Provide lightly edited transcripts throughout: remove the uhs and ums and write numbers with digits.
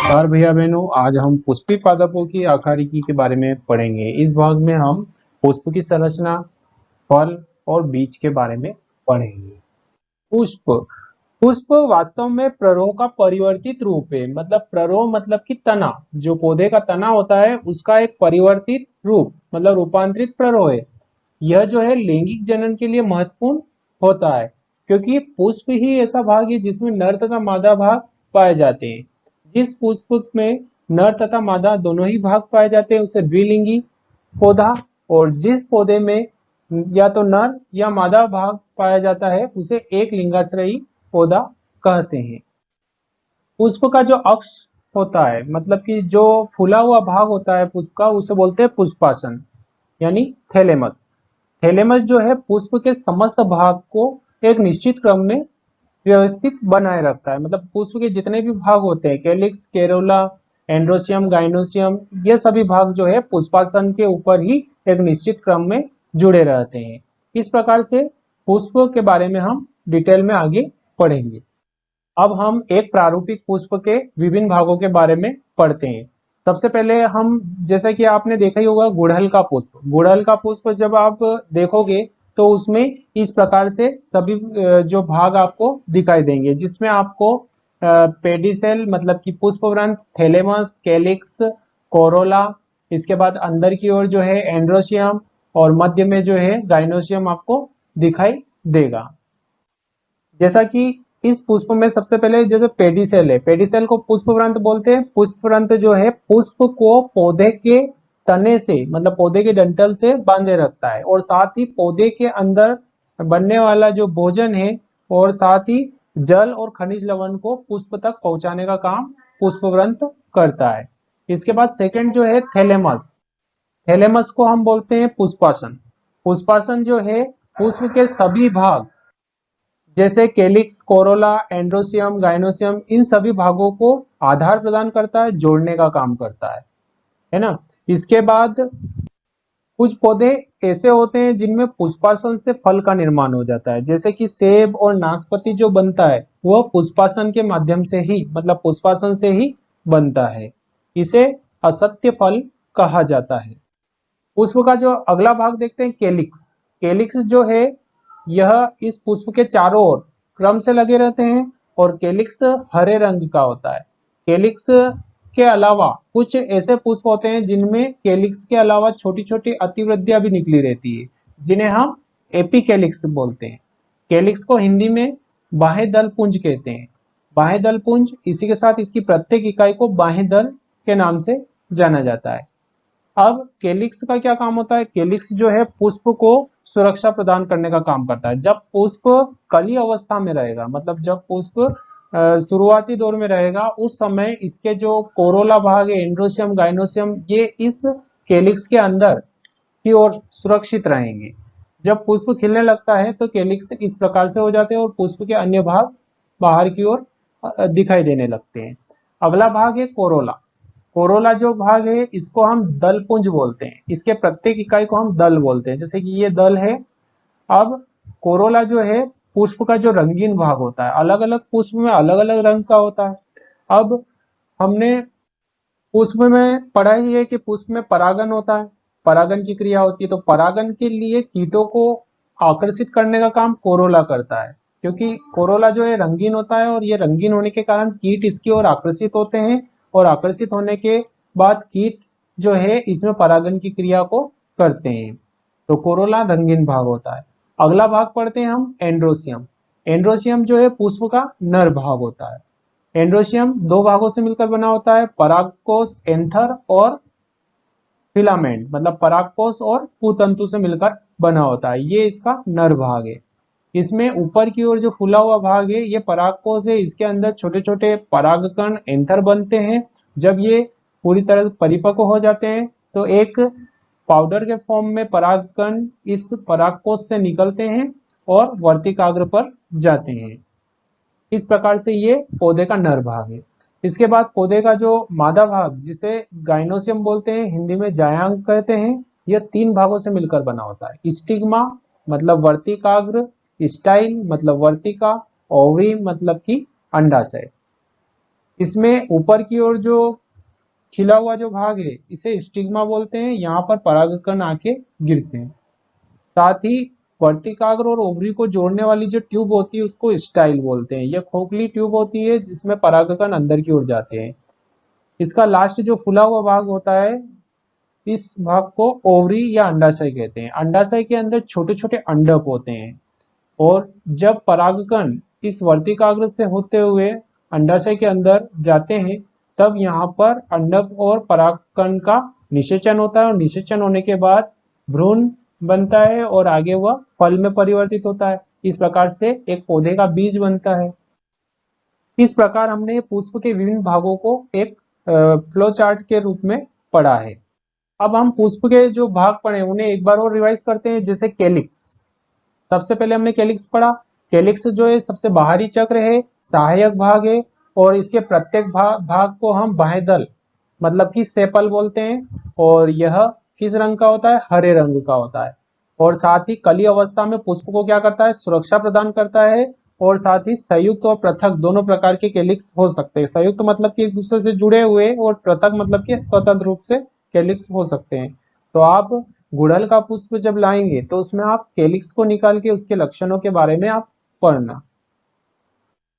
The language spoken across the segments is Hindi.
नमस्कार भैया बहनों, आज हम पुष्पी पादपों की आकारिकी के बारे में पढ़ेंगे। इस भाग में हम पुष्प की संरचना, फल और बीज के बारे में पढ़ेंगे। पुष्प पुष्प वास्तव में प्ररोह का परिवर्तित रूप है। मतलब प्ररोह मतलब कि तना, जो पौधे का तना होता है उसका एक परिवर्तित रूप मतलब रूपांतरित प्ररोह है। यह जो है लैंगिक जनन के लिए महत्वपूर्ण होता है, क्योंकि पुष्प ही ऐसा भाग है जिसमें नर तथा मादा भाग पाए जाते हैं। जिस पुष्प में नर तथा मादा दोनों ही भाग पाए जाते हैं उसे द्विलिंगी पौधा, और जिस पौधे में या तो नर या मादा भाग पाया जाता है उसे एक लिंगाश्रयी पौधा कहते हैं। पुष्प का जो अक्ष होता है, मतलब कि जो फूला हुआ भाग होता है पुष्प का, उसे बोलते हैं पुष्पासन यानी थैलेमस। थैलेमस जो है पुष्प के समस्त भाग को एक निश्चित क्रम में व्यवस्थित बनाए रखता है। मतलब पुष्प के जितने भी भाग होते हैं, कैलिक्स, कैरोला, एंड्रोसियम, गाइनोसियम, ये सभी भाग जो है पुष्पासन के ऊपर ही एक निश्चित क्रम में जुड़े रहते हैं। इस प्रकार से पुष्प के बारे में हम डिटेल में आगे पढ़ेंगे। अब हम एक प्रारूपिक पुष्प के विभिन्न भागों के बारे में पढ़ते हैं। सबसे पहले हम, जैसा कि आपने देखा ही होगा, गुड़हल का पुष्प। गुड़हल का पुष्प जब आप देखोगे तो उसमें इस प्रकार से सभी जो भाग आपको दिखाई देंगे, जिसमें आपको पेडिसेल मतलब कि पुष्पवृंत, थैलेमस, कैलिक्स, कोरोला, इसके बाद अंदर की ओर जो है एंड्रोसियम और मध्य में जो है गाइनोसियम आपको दिखाई देगा। जैसा कि इस पुष्प में सबसे पहले जैसे पेडिसेल है, पेडिसेल को पुष्पवृंत बोलते हैं। पुष्पवृंत जो है पुष्प को पौधे के तने से मतलब पौधे के डंठल से बांधे रखता है, और साथ ही पौधे के अंदर बनने वाला जो भोजन है और साथ ही जल और खनिज लवण को पुष्प तक पहुंचाने का काम पुष्पवृंत करता है। इसके बाद सेकंड जो है थैलेमस। थैलेमस को हम बोलते हैं पुष्पासन। पुष्पासन जो है पुष्प के सभी भाग जैसे कैलिक्स, कोरोला, एंड्रोसियम, गाइनोसियम, इन सभी भागों को आधार प्रदान करता है, जोड़ने का काम करता है ना। इसके बाद कुछ पौधे ऐसे होते हैं जिनमें पुष्पासन से फल का निर्माण हो जाता है, जैसे कि सेब और नाशपाती जो बनता है वह पुष्पासन के माध्यम से ही मतलब पुष्पासन से ही बनता है। इसे असत्य फल कहा जाता है। पुष्प का जो अगला भाग देखते हैं, कैलिक्स। कैलिक्स जो है यह इस पुष्प के चारों ओर क्रम से लगे रहते हैं, और कैलिक्स हरे रंग का होता है। कैलिक्स के अलावा कुछ ऐसे पुष्प होते हैं जिनमें कैलिक्स के अलावा छोटी छोटी अतिवृद्धियां भी निकली रहती है, जिन्हें हम एपिकैलिक्स बोलते हैं। कैलिक्स को हिंदी में बाह्य दल पुंज कहते हैं। बाह्य दल पुंज, इसी के साथ इसकी प्रत्येक इकाई को बाह्य दल के नाम से जाना जाता है। अब कैलिक्स का क्या काम होता है? कैलिक्स जो है पुष्प को सुरक्षा प्रदान करने का काम करता है। जब पुष्प कली अवस्था में रहेगा, मतलब जब पुष्प शुरुआती दौर में रहेगा, उस समय इसके जो कोरोला भाग है, एंड्रोसियम, गाइनोसियम, ये इस कैलिक्स के अंदर की ओर सुरक्षित रहेंगे। जब पुष्प खिलने लगता है तो कैलिक्स इस प्रकार से हो जाते हैं और पुष्प के अन्य भाग बाहर की ओर दिखाई देने लगते हैं। अगला भाग है कोरोला। कोरोला जो भाग है इसको हम दल पुंज बोलते हैं। इसके प्रत्येक इकाई को हम दल बोलते हैं, जैसे कि ये दल है। अब कोरोला जो है पुष्प का जो रंगीन भाग होता है, अलग अलग पुष्प में अलग अलग रंग का होता है। अब हमने पुष्प में पढ़ा ही है कि पुष्प में परागन होता है, परागन की क्रिया होती है। तो परागन के लिए कीटों को आकर्षित करने का काम कोरोला करता है, क्योंकि कोरोला जो है रंगीन होता है, और ये रंगीन होने के कारण कीट इसकी ओर आकर्षित होते हैं, और आकर्षित होने के बाद कीट जो है इसमें परागन की क्रिया को करते हैं। तो कोरोला रंगीन भाग होता है। अगला भाग पढ़ते हैं हम, एंड्रोसियम। एंड्रोसियम जो है पुष्प का नर भाग होता है। एंड्रोसियम दो भागों से मिलकर बना होता है, परागकोश, एंथर और फिलामेंट, मतलब परागकोश और पूतंतु से मिलकर बना होता है। ये इसका नर भाग है। इसमें ऊपर की ओर जो फूला हुआ भाग है ये परागकोश है। इसके अंदर छोटे छोटे परागकण एंथर बनते हैं। जब ये पूरी तरह परिपक्व हो जाते हैं तो एक पाउडर के फॉर्म में परागकण इस परागकोश से निकलते हैं और वर्तिकाग्र पर जाते हैं। इस प्रकार से ये पौधे का नर भाग है। इसके बाद पौधे का जो मादा भाग, जिसे गाइनोसियम बोलते हैं, हिंदी में जायांग कहते हैं, यह तीन भागों से मिलकर बना होता है। स्टिग्मा मतलब वर्तिकाग्र, स्टाइल मतलब वर्तिका, ओवरी मतलब कि अंडाशय। इसमें ऊपर की ओर जो खिला हुआ जो भाग है इसे स्टिग्मा बोलते हैं, यहाँ पर परागकण आके गिरते हैं। साथ ही वर्तिकाग्र और ओवरी को जोड़ने वाली जो ट्यूब होती है उसको स्टाइल बोलते हैं। यह खोखली ट्यूब होती है जिसमें परागकण अंदर की ओर जाते हैं। इसका लास्ट जो फुला हुआ भाग होता है इस भाग को ओवरी या अंडाशय कहते हैं। अंडाशय के अंदर छोटे छोटे अंडक होते हैं और जब परागकण इस वर्तिकाग्र से होते हुए अंडाशय के अंदर जाते हैं तब यहाँ पर अंडक और परागकण का निषेचन होता है और निषेचन होने के बाद भ्रूण बनता है और आगे वह फल में परिवर्तित होता है। इस प्रकार से एक पौधे का बीज बनता है। इस प्रकार हमने पुष्प के विभिन्न भागों को एक फ्लो चार्ट के रूप में पढ़ा है। अब हम पुष्प के जो भाग पढ़े उन्हें एक बार और रिवाइज करते हैं। जैसे कैलिक्स, सबसे पहले हमने कैलिक्स पढ़ा। कैलिक्स जो है सबसे बाहरी चक्र है, सहायक भाग है और इसके प्रत्येक भाग को हम बाह्यदल मतलब कि सेपल बोलते हैं और यह किस रंग का होता है? हरे रंग का होता है। और साथ ही कली अवस्था में पुष्प को क्या करता है? सुरक्षा प्रदान करता है। और साथ ही संयुक्त और पृथक दोनों प्रकार के कैलिक्स हो सकते हैं। संयुक्त मतलब कि एक दूसरे से जुड़े हुए और पृथक मतलब कि स्वतंत्र रूप से कैलिक्स हो सकते हैं। तो आप गुड़हल का पुष्प जब लाएंगे तो उसमें आप कैलिक्स को निकाल के उसके लक्षणों के बारे में आप पढ़ना।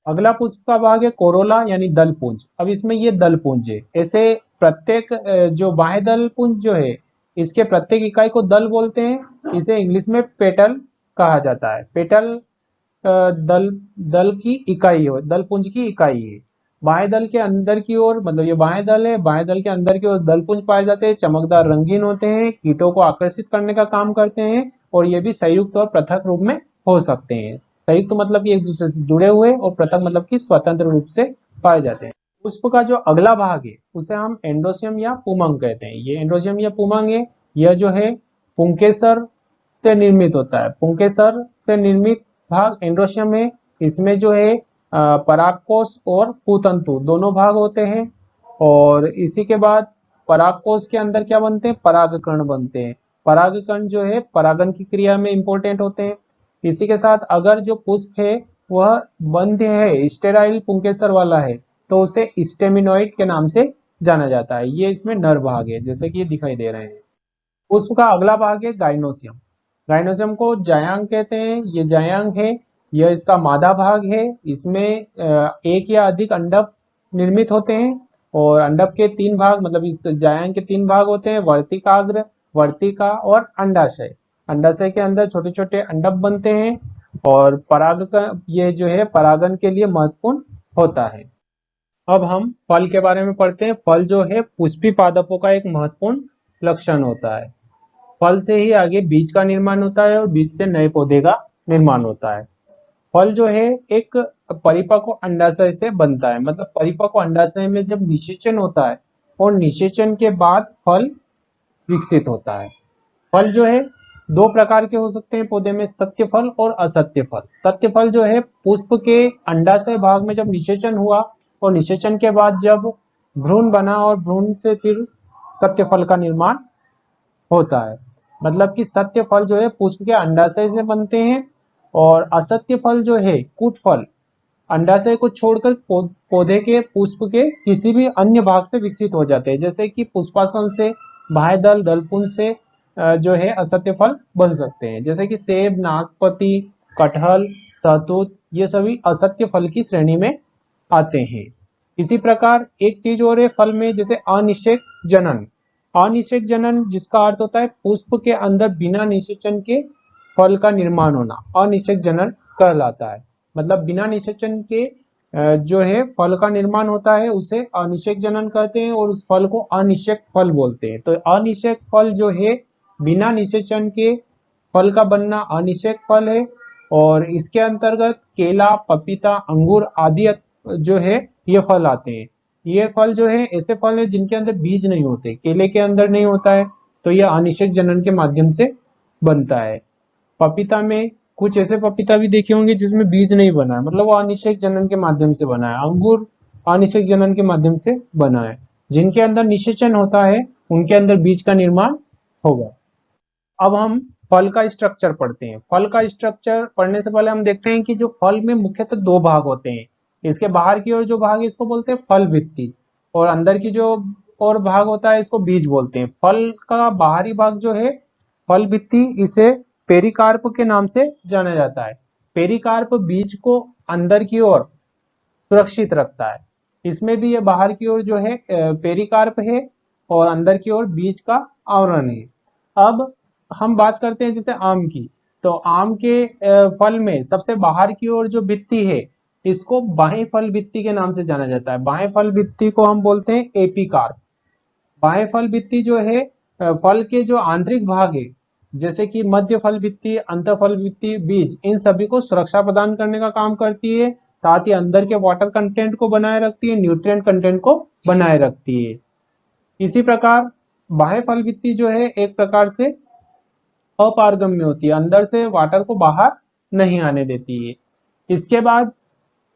अगला पुष्प का भाग है कोरोला यानी दल पुंज। अब इसमें ये दल पुंज है। ऐसे प्रत्येक जो बाह्य दल पुंज जो है इसके प्रत्येक इकाई को दल बोलते हैं। इसे इंग्लिश में पेटल कहा जाता है। पेटल दल दल की इकाई हो, दल पुंज की इकाई है। बाह्य दल के अंदर की ओर मतलब ये बाह्य दल है, बाह्य दल के अंदर की ओर दल पुंज पाए जाते हैं। चमकदार रंगीन होते हैं, कीटों को आकर्षित करने का काम करते हैं और ये भी संयुक्त और पृथक रूप में हो सकते हैं। संयुक्त मतलब कि एक दूसरे से जुड़े हुए और पृथक मतलब कि स्वतंत्र रूप से पाए जाते हैं। पुष्प का जो अगला भाग है उसे हम एंडोसियम या पुमंग कहते हैं। ये एंडोसियम या पुमंग है। यह जो है पुंकेसर से निर्मित होता है। पुंकेसर से निर्मित भाग एंडोसियम है। इसमें जो है परागकोश और पुतंतु दोनों भाग होते हैं और इसी के बाद परागकोश के अंदर क्या बनते हैं? परागकण बनते हैं। परागकण जो है परागन की क्रिया में इंपॉर्टेंट होते हैं। इसी के साथ अगर जो पुष्प है वह बंध है, स्टेराइल पुंकेसर वाला है, तो उसे स्टेमिनोइड के नाम से जाना जाता है। ये इसमें नर भाग है जैसे कि ये दिखाई दे रहे हैं। पुष्प का अगला भाग है गाइनोसियम। गाइनोसियम को जायांग कहते हैं। ये जायांग है, यह इसका मादा भाग है। इसमें एक या अधिक अंडक निर्मित होते हैं और अंडक के तीन भाग मतलब इस जायांग के तीन भाग होते हैं, वर्तिकाग्र, वर्तिका और अंडाशय। अंडाशय के अंदर छोटे छोटे अंडक बनते हैं और परागकण ये जो है परागन के लिए महत्वपूर्ण होता है। अब हम फल के बारे में पढ़ते हैं। फल जो है पुष्पी पादपों का एक महत्वपूर्ण लक्षण होता है। फल से ही आगे बीज का निर्माण होता है और बीज से नए पौधे का निर्माण होता है। फल जो है एक परिपक्व अंडाशय से बनता है। मतलब परिपक्व अंडाशय में जब निषेचन होता है और निषेचन के बाद फल विकसित होता है। फल जो है दो प्रकार के हो सकते हैं पौधे में, सत्य फल और असत्य फल। सत्य फल जो है पुष्प के अंडाशय भाग में जब निषेचन हुआ और निषेचन के बाद जब भ्रूण बना और भ्रूण से फिर सत्य फल का निर्माण होता है। मतलब कि सत्य फल जो है पुष्प के अंडाशय से बनते हैं और असत्य फल जो है कूट फल अंडाशय को छोड़कर पौधे के पुष्प के किसी भी अन्य भाग से विकसित हो जाते हैं। जैसे कि पुष्पासन से, बाह्य दल, दलपुंज से जो है असत्य फल बन सकते हैं। जैसे कि सेब, नाशपाती, कटहल, सहतूत ये सभी असत्य फल की श्रेणी में आते हैं। इसी प्रकार एक चीज और है फल में, जैसे अनिषेक जनन। अनिषेक जनन जिसका अर्थ होता है पुष्प के अंदर बिना निषेचन के फल का निर्माण होना, अनिषेक जनन कहलाता है। मतलब बिना निषेचन के जो है फल का निर्माण होता है उसे अनिषेक जनन कहते हैं और उस फल को अनिषेक फल बोलते हैं। तो अनिषेक फल जो है बिना निषेचन के फल का बनना अनिषेक फल है और इसके अंतर्गत केला, पपीता, अंगूर आदि जो है ये फल आते हैं। ये फल जो है ऐसे फल है जिनके अंदर बीज नहीं होते। केले के अंदर नहीं होता है तो यह अनिषेक जनन के माध्यम से बनता है। पपीता में कुछ ऐसे पपीता भी देखे होंगे जिसमें बीज नहीं बना है, मतलब वो अनिषेक जनन के माध्यम से बना है। अंगूर अनिषेक जनन के माध्यम से बना है। जिनके अंदर निषेचन होता है उनके अंदर बीज का निर्माण होगा। अब हम फल का स्ट्रक्चर पढ़ते हैं। फल का स्ट्रक्चर पढ़ने से पहले हम देखते हैं कि जो फल में मुख्यतः दो भाग होते हैं, इसके बाहर की ओर जो भाग है इसको बोलते हैं फल भित्ति, और अंदर की जो और भाग होता है इसको बीज बोलते हैं। फल का बाहरी भाग जो है फल भित्ति, इसे पेरिकार्प के नाम से जाना जाता है। पेरिकार्प बीज को अंदर की ओर सुरक्षित रखता है। इसमें भी ये बाहर की ओर जो है पेरिकार्प है और अंदर की ओर बीज का आवरण है। अब हम बात करते हैं जैसे आम की, तो आम के फल में सबसे बाहर की ओर जो भित्ति है इसको बाह्य फल भित्ति के नाम से जाना जाता है। बाह्य फल भित्ति को हम बोलते हैं एपिकार्प। बाह्य फल भित्ति जो है फल के जो आंतरिक भाग है जैसे कि मध्य फल भित्ति, अंत फल भित्ति, बीज, इन सभी को सुरक्षा प्रदान करने का काम करती है। साथ ही अंदर के वाटर कंटेंट को बनाए रखती है, न्यूट्रिएंट कंटेंट को बनाए रखती है। इसी प्रकार बाह्य फल भित्ति जो है एक प्रकार से अपारगम्य होती है, अंदर से वाटर को बाहर नहीं आने देती है। इसके बाद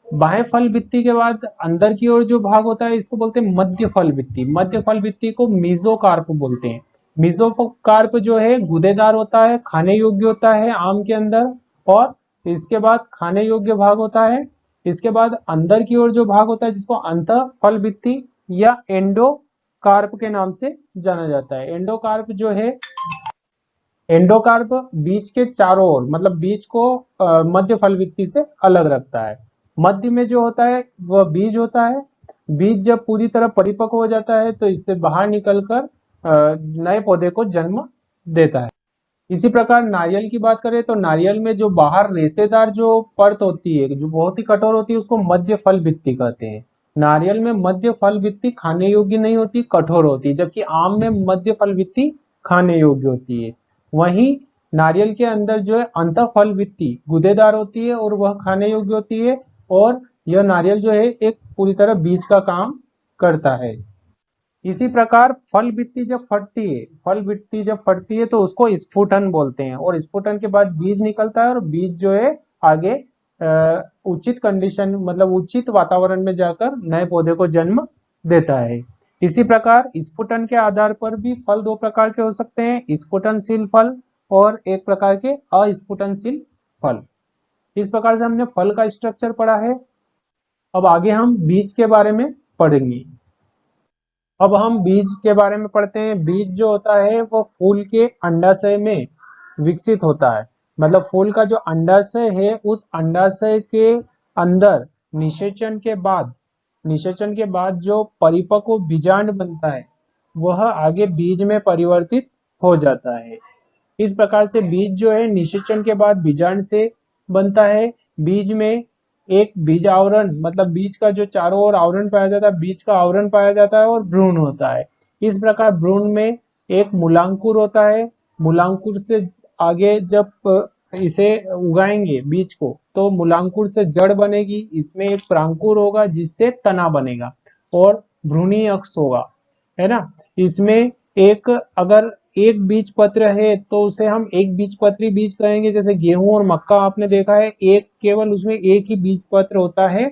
बाह्य फल भित्ति के बाद अंदर की ओर जो भाग होता है इसको बोलते हैं मध्य फल भित्ति। मध्य फल भित्ति को मीजोकार्प बोलते हैं। मीजोकार्प जो है गूदेदार होता है, खाने योग्य होता है आम के अंदर, और इसके बाद खाने योग्य भाग होता है। इसके बाद अंदर की ओर जो भाग होता है जिसको अंत फल भित्ति या एंडोकार्प के नाम से जाना जाता है। एंडोकार्प जो है, एंडोकार्प बीज के चारों ओर, मतलब बीज को मध्य फल भित्ति से अलग रखता है। मध्य में जो होता है वह बीज होता है। बीज जब पूरी तरह परिपक्व हो जाता है तो इससे बाहर निकलकर नए पौधे को जन्म देता है। इसी प्रकार नारियल की बात करें तो नारियल में जो बाहर रेशेदार जो परत होती है जो बहुत ही कठोर होती है उसको मध्य फल भित्ति कहते हैं। नारियल में मध्य फल भित्ति खाने योग्य नहीं होती, कठोर होती है, जबकि आम में मध्य फल भित्ति खाने योग्य होती है। वहीं नारियल के अंदर जो है अंतःफल भित्ति गूदेदार होती है और वह खाने योग्य होती है, और यह नारियल जो है एक पूरी तरह बीज का काम करता है। इसी प्रकार फल भित्ति जब फटती है, फल भित्ति जब फटती है तो उसको स्फुटन बोलते हैं, और स्फुटन के बाद बीज निकलता है और बीज जो है आगे उचित कंडीशन, मतलब उचित वातावरण में जाकर नए पौधे को जन्म देता है। इसी प्रकार स्फुटन के आधार पर भी फल दो प्रकार के हो सकते हैं, स्फुटनशील फल और एक प्रकार के अस्फुटनशील फल। इस प्रकार से हमने फल का स्ट्रक्चर पढ़ा है। अब आगे हम बीज के बारे में पढ़ेंगे। अब हम बीज के बारे में पढ़ते हैं। बीज जो होता है वो फूल के अंडाशय में विकसित होता है। मतलब फूल का जो अंडाशय है उस अंडाशय के अंदर निषेचन के बाद जो परिपक्व बीजांड बनता है वह आगे बीज में परिवर्तित हो जाता है। इस प्रकार से बीज जो है निषेचन के बाद बीजांड से बनता है। बीज में एक बीज आवरण, मतलब बीज का जो चारों ओर आवरण पाया जाता है, बीज का आवरण पाया जाता है, और भ्रूण होता है। इस प्रकार भ्रूण में एक मूलांकुर होता है। मूलांकुर से आगे जब इसे उगाएंगे बीज को तो मूलांकुर से जड़ बनेगी, इसमें एक प्रांकुर होगा जिससे तना बनेगा, और भ्रूणी अक्ष होगा, है ना। इसमें एक अगर एक बीज पत्र है तो उसे हम एक बीजपत्री बीज कहेंगे। जैसे गेहूं और मक्का आपने देखा है, एक केवल उसमें एक ही बीज पत्र होता है।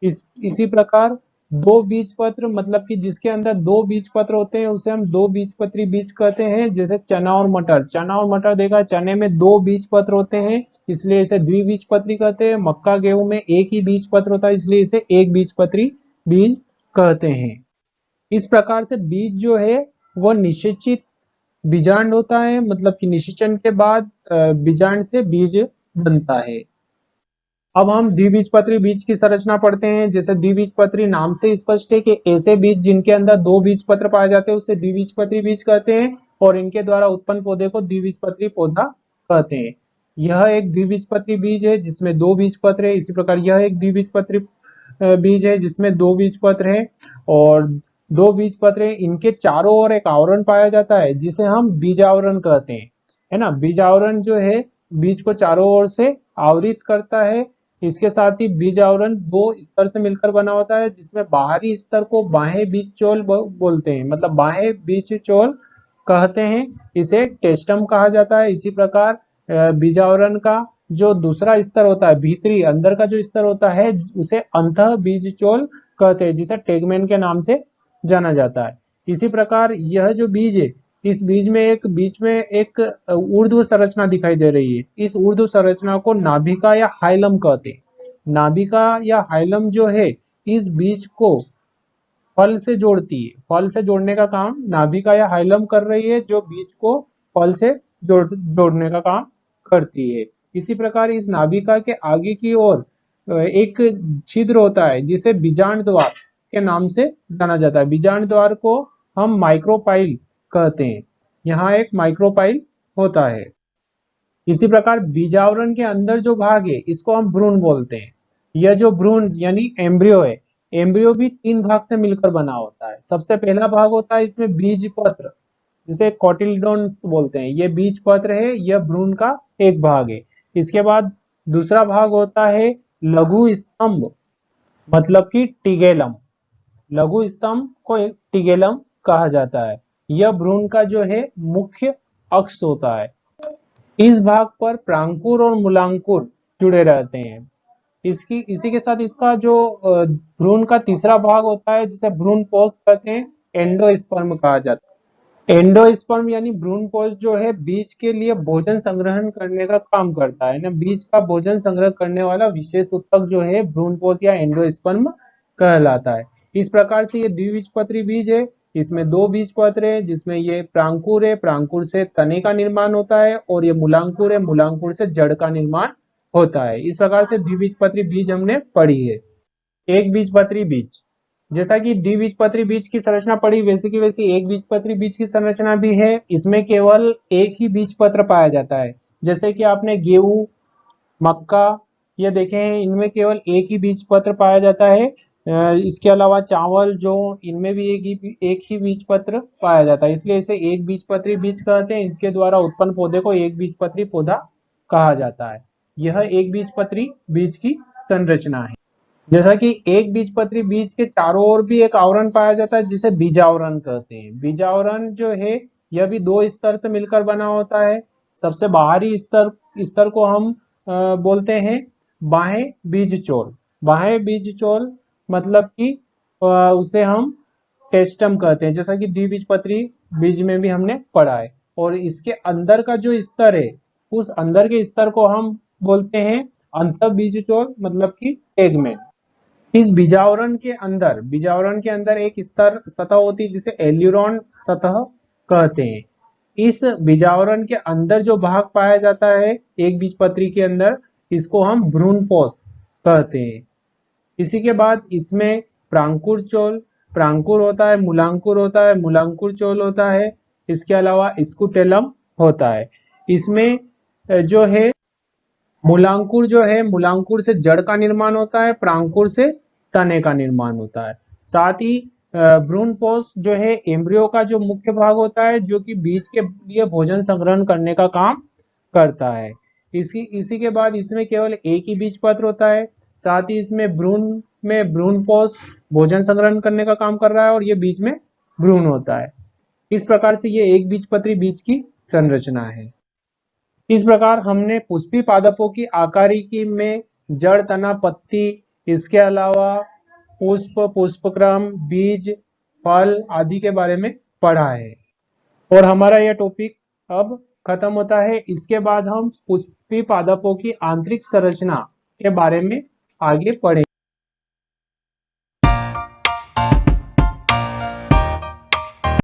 इसी प्रकार दो बीज पत्र, मतलब कि जिसके अंदर दो बीज पत्र होते हैं उसे हम दो बीजपत्री बीज कहते हैं। जैसे चना और मटर देखा, चने में दो बीज पत्र होते हैं इसलिए इसे द्विबीजपत्री कहते हैं। मक्का गेहूं में एक ही बीज पत्र होता है इसलिए इसे एक बीजपत्री बीज कहते हैं। इस प्रकार से बीज जो है वह निषेचित बीजांड होता है, मतलब कि निषेचन के बाद बीजांड से बीज बनता है। अब हम द्विबीजपत्री बीज की संरचना पढ़ते हैं। जैसे द्विबीजपत्री नाम से स्पष्ट है कि ऐसे बीज जिनके अंदर दो बीज पत्र पाए जाते हैं उसे द्विबीजपत्री बीज कहते हैं, और इनके द्वारा उत्पन्न पौधे को द्विबीजपत्री पौधा कहते हैं। यह एक द्विबीजपत्री बीज है जिसमें दो बीज पत्र है। इसी प्रकार यह एक द्विबीजपत्री बीज है जिसमें दो बीज पत्र है, और दो बीज पत्र है। इनके चारों ओर एक आवरण पाया जाता है जिसे हम बीज आवरण कहते हैं, है ना। बीज आवरण जो है बीज को चारों ओर से आवृत करता है। इसके साथ ही बीज आवरण दो स्तर से मिलकर बना होता है, जिसमें बाहरी स्तर को बाह्य बीज चोल बोलते हैं, मतलब बाह्य बीज चोल कहते हैं। इसे टेस्टम कहा जाता है। इसी प्रकार बीज आवरण का जो दूसरा स्तर होता है, भीतरी अंदर का जो स्तर होता है उसे अंतः बीज चोल कहते हैं, जिसे टेगमेन के नाम से जाना जाता है। इसी प्रकार यह जो बीज है, इस बीच में एक ऊर्ध्व संरचना दिखाई दे रही है। इस ऊर्ध्व संरचना को नाभिका या हाइलम कहते हैं। नाभिका या हाइलम जो है इस बीज को फल से जोड़ती है। फल से जोड़ने का काम नाभिका या हाइलम कर रही है, जो बीज को फल से जोड़ने का काम करती है। इसी प्रकार इस नाभिका के आगे की ओर एक छिद्र होता है जिसे बीजांड द्वार के नाम से जाना जाता है। बीजांड द्वार को हम माइक्रोपाइल कहते हैं। यहाँ एक माइक्रोपाइल होता है। इसी प्रकार बीजावरण के अंदर जो भाग है इसको हम भ्रूण बोलते हैं। यह जो भ्रूण यानी एम्ब्रियो है, एम्ब्रियो भी 3 भाग से मिलकर बना होता है। सबसे पहला भाग होता है इसमें बीज पत्र, जिसे कोटिलडोन्स बोलते हैं। ये बीज पत्र है, यह भ्रूण का एक भाग है। इसके बाद दूसरा भाग होता है लघु स्तंभ, मतलब कि टिगेलम। लघु स्तंभ को एक टिगेलम कहा जाता है। यह भ्रूण का जो है मुख्य अक्ष होता है। इस भाग पर प्रांकुर और मूलांकुर जुड़े रहते हैं। इसी के साथ इसका जो भ्रूण का तीसरा भाग होता है जिसे भ्रूण पोष कहते हैं, एंडोस्पर्म कहा जाता है। एंडोस्पर्म यानी भ्रूण पोष जो है बीज के लिए भोजन संग्रहण करने का काम करता है ना। बीज का भोजन संग्रह करने वाला विशेष ऊतक जो है भ्रूण पोष या एंडोस्पर्म कहलाता है। इस प्रकार से ये द्विबीजपत्री बीज है। इसमें 2 बीजपत्र है, जिसमें ये प्रांकुर है, प्रांकुर से तने का निर्माण होता है, और ये मूलांकुर है, मूलांकुर से जड़ का निर्माण होता है। इस प्रकार से द्विबीजपत्री बीज हमने पढ़ी है। एक बीजपत्री बीज, जैसा कि द्विबीजपत्री बीज की संरचना पढ़ी वैसे की वैसी एक बीजपत्री बीज की संरचना भी है। इसमें केवल एक ही बीजपत्र पाया जाता है। जैसे कि आपने गेहूं, मक्का ये देखे हैं, इनमें केवल एक ही बीजपत्र पाया जाता है। इसके अलावा चावल, जो इनमें भी एक ही बीजपत्र पाया जाता है, इसलिए इसे एक बीजपत्री बीज कहते हैं। इसके द्वारा उत्पन्न पौधे को एक बीजपत्री पौधा कहा जाता है। यह एक बीजपत्री बीज की संरचना है। जैसा कि एक बीजपत्री बीज के चारों ओर भी एक आवरण पाया जाता है जिसे बीजावरण कहते हैं। बीजावरण जो है यह भी 2 स्तर से मिलकर बना होता है। सबसे बाहरी स्तर को हम बोलते हैं बाह्य बीजचोल। बाह्य बीजचोल मतलब कि उसे हम टेस्टम कहते हैं, जैसा कि द्विबीजपत्री बीज में भी हमने पढ़ा है। और इसके अंदर का जो स्तर है, उस अंदर के स्तर को हम बोलते हैं अंतःबीजचोल, मतलब कि टेगमेन। इस बीजावरण के अंदर एक सतह होती है जिसे एल्यूरोन सतह कहते हैं। इस बीजावरण के अंदर जो भाग पाया जाता है एक बीजपत्री के अंदर, इसको हम भ्रूणपोष कहते हैं। इसी के बाद इसमें प्रांकुर होता है, मूलांकुर चोल होता है। इसके अलावा स्कूटेलम होता है। इसमें जो है मूलांकुर से जड़ का निर्माण होता है, प्रांकुर से तने का निर्माण होता है। साथ ही भ्रूणपोष जो है एम्ब्रियो का जो मुख्य भाग होता है, जो कि बीज के लिए भोजन संग्रहण करने का काम करता है। इसी के बाद इसमें केवल एक ही बीजपत्र होता है। साथ ही इसमें भ्रूणपोष भोजन संग्रहण करने का काम कर रहा है, और ये बीज में भ्रूण होता है। इस प्रकार से ये एक बीजपत्री बीज की संरचना है। इस प्रकार हमने पुष्पी पादपों की आकारिकी में जड़, तना, पत्ती, इसके अलावा पुष्प, पुष्पक्रम, बीज, फल आदि के बारे में पढ़ा है। और हमारा यह टॉपिक अब खत्म होता है। इसके बाद हम पुष्पी पादपों की आंतरिक संरचना के बारे में आगे पढ़ेंगे।